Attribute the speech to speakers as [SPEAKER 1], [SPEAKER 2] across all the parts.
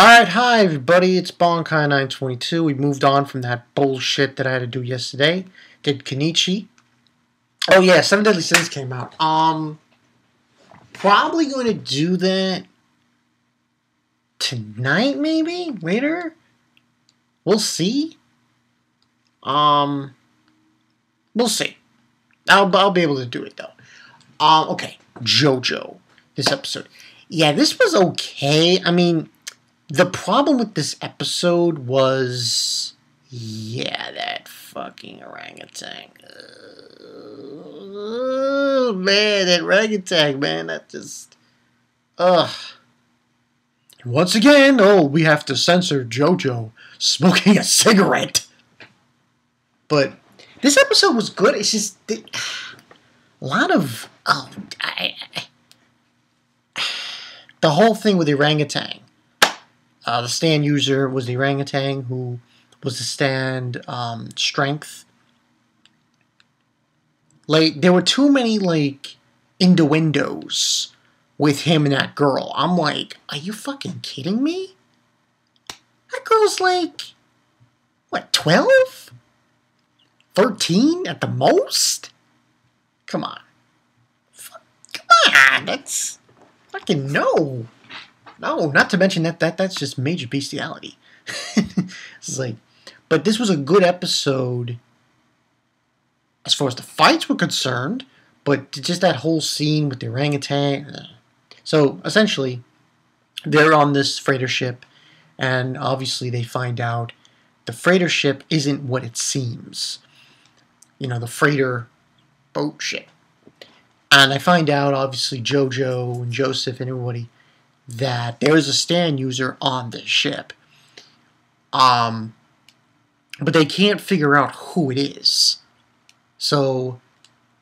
[SPEAKER 1] Alright, hi everybody, it's Bonkai922. We moved on from that bullshit that I had to do yesterday. Did Kenichi. Oh yeah, Seven Deadly Sins came out. Probably going to do that tonight, maybe? Later? We'll see. We'll see. I'll be able to do it though. Okay, JoJo. This episode. Yeah, this was okay. I mean, the problem with this episode was, yeah, that fucking orangutan. Oh, man, that orangutan, man, that just, ugh. Once again, we have to censor JoJo smoking a cigarette. But this episode was good. It's just a lot of, the whole thing with the orangutan. The stand user was the orangutan who was the stand strength. Like, there were too many, like, innuendos with him and that girl. I'm like, are you fucking kidding me? That girl's like, what, 12? 13 at the most? Come on. Come on, that's fucking no. No, not to mention that's just major bestiality. It's like, but this was a good episode as far as the fights were concerned, but just that whole scene with the orangutan. So essentially, they're on this freighter ship, and obviously they find out the freighter ship isn't what it seems. You know, the freighter boat ship. And I find out, obviously, JoJo and Joseph and everybody, that there is a stand user on this ship. But they can't figure out who it is. So,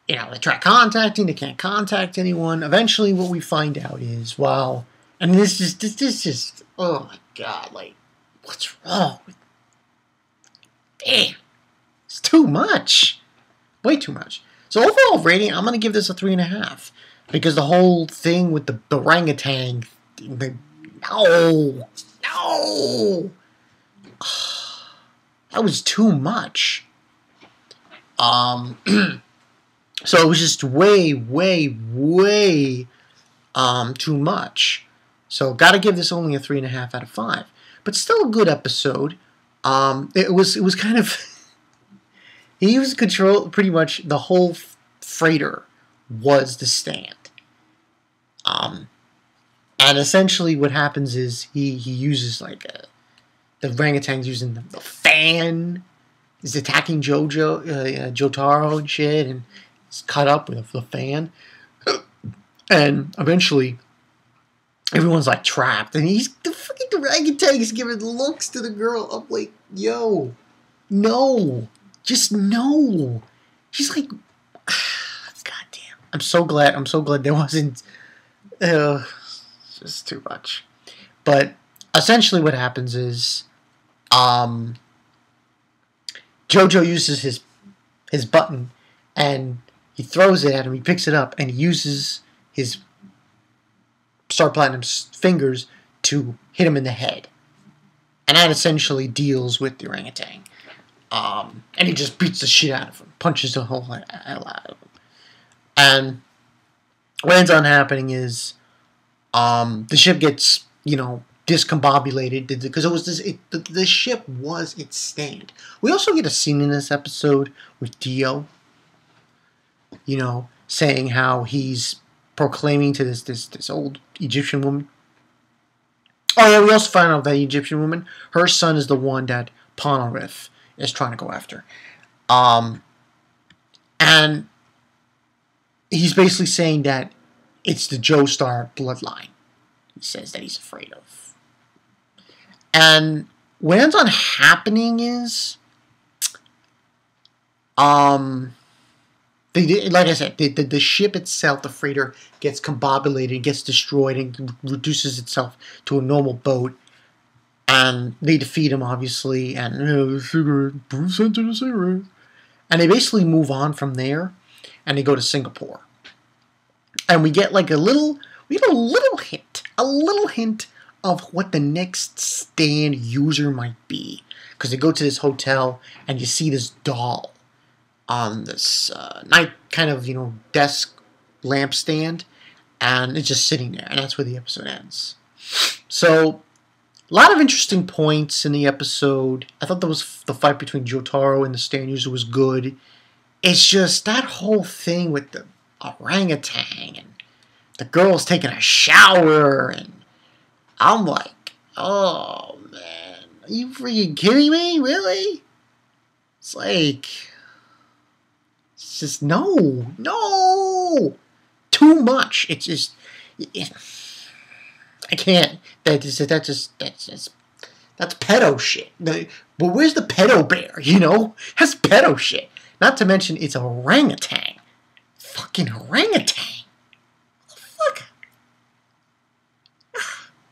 [SPEAKER 1] you know, they try contacting, they can't contact anyone. Eventually what we find out is, wow, and this just, oh my god, like, what's wrong with, damn, it's too much. Way too much. So overall rating, I'm going to give this a 3.5. Because the whole thing with the orangutan, no. That was too much. So it was just way too much. So gotta give this only a 3.5 out of 5. But still a good episode. It was kind of he was control pretty much the whole freighter was the stand. And essentially what happens is he uses like the orangutan's using the fan. He's attacking Jotaro and shit, and he's cut up with the fan. And eventually everyone's like trapped, and the fucking orangutan is giving looks to the girl. I'm like, yo, no. Just no. She's like, goddamn. I'm so glad there wasn't. Just too much. But essentially, what happens is, JoJo uses his button, and he throws it at him. He picks it up, and he uses his Star Platinum's fingers to hit him in the head, and that essentially deals with the orangutan. And he just beats the shit out of him, punches the whole hell out of him. And what ends on happening is, the ship gets, discombobulated because it was the ship was its stand. We also get a scene in this episode with Dio, saying how he's proclaiming to this old Egyptian woman. Oh yeah, we also find out that the Egyptian woman, her son is the one that Polnareff is trying to go after. And he's basically saying that it's the Joestar bloodline. He says that he's afraid of. And what ends on happening is, like I said, the ship itself, the freighter, gets combobulated, gets destroyed, and reduces itself to a normal boat. And they defeat him, obviously, and the cigarette, Bruce entered the cigarette. And they basically move on from there, and they go to Singapore. And we get like a little hint of what the next stand user might be. Because they go to this hotel and you see this doll on this night kind of, desk lampstand, and it's just sitting there, and that's where the episode ends. So, a lot of interesting points in the episode. I thought the fight between Jotaro and the stand user was good. It's just that whole thing with the orangutan and the girl's taking a shower, and I'm like, oh man, are you freaking kidding me? Really? It's like, it's just no, too much. It's just, I can't. That's pedo shit. But where's the pedo bear? That's pedo shit. Not to mention it's a orangutan. Fucking orangutan. What the fuck?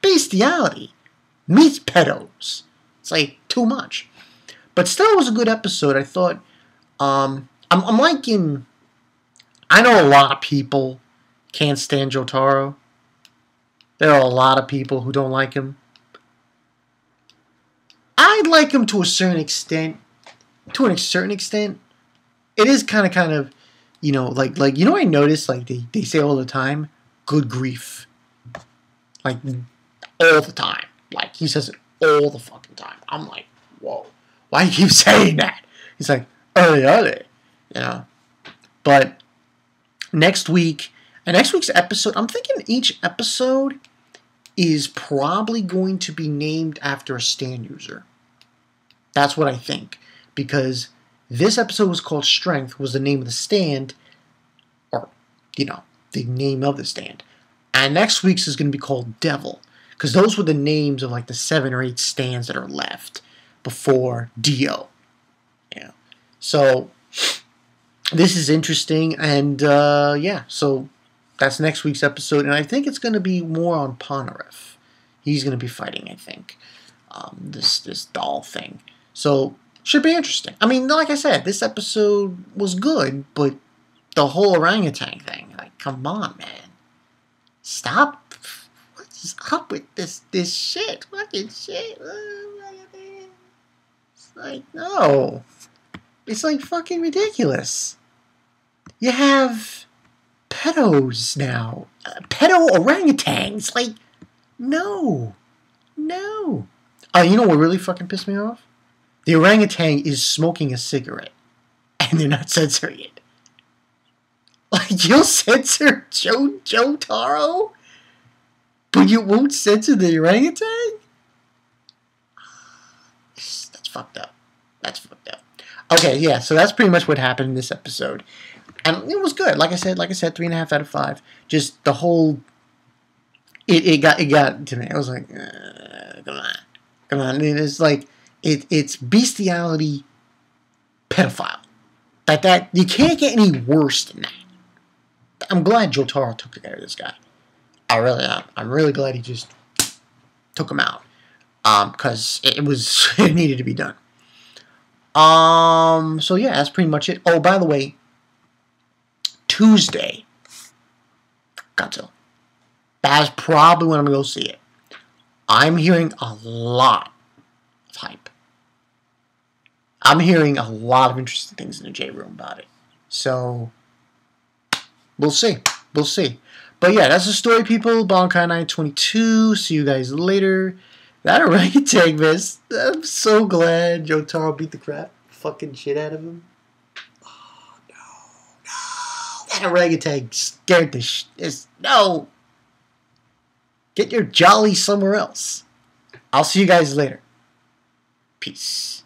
[SPEAKER 1] Bestiality meets pedos. It's like too much. But still, it was a good episode. I thought. I'm liking. I know a lot of people can't stand Jotaro. There are a lot of people who don't like him. I like him to a certain extent. To a certain extent, it is kind of, I notice, like, they say all the time, good grief. Like, all the time. Like, he says it all the fucking time. I'm like, whoa. Why do you keep saying that? He's like, early. But next week's episode, I'm thinking each episode is probably going to be named after a stand user. That's what I think. Because this episode was called Strength, was the name of the stand, or, the name of the stand. And next week's is going to be called Devil. Because those were the names of, like, the 7 or 8 stands that are left before Dio. So, this is interesting. And, so that's next week's episode. And I think it's going to be more on Polnareff. He's going to be fighting, I think, this doll thing. So, should be interesting. I mean, like I said, this episode was good, but the whole orangutan thing, like, come on, man. Stop. What's up with this shit? Fucking shit. It's like, no. It's like fucking ridiculous. You have pedos now. Pedo orangutans. Like, no. You know what really fucking pissed me off? The orangutan is smoking a cigarette, and they're not censoring it. Like, you'll censor Jotaro, but you won't censor the orangutan? That's fucked up. Okay, yeah, so that's pretty much what happened in this episode. And it was good. Like I said, 3.5 out of 5. Just the whole... It got to me. I was like, come on. It's like... It's bestiality pedophile. That you can't get any worse than that. I'm glad Jotaro took care of this guy. I really am. I'm really glad he just took him out. Because it needed to be done. So yeah, that's pretty much it. Oh, by the way, Tuesday, Gtfo. That's probably when I'm going to go see it. I'm hearing a lot of hype. I'm hearing a lot of interesting things in the J Room about it. So, we'll see. But yeah, that's the story, people. Bankai 922. See you guys later. That orangutan, man. I'm so glad Jotaro beat the crap fucking shit out of him. Oh, no. That orangutan scared the shit. No. Get your jolly somewhere else. I'll see you guys later. Peace.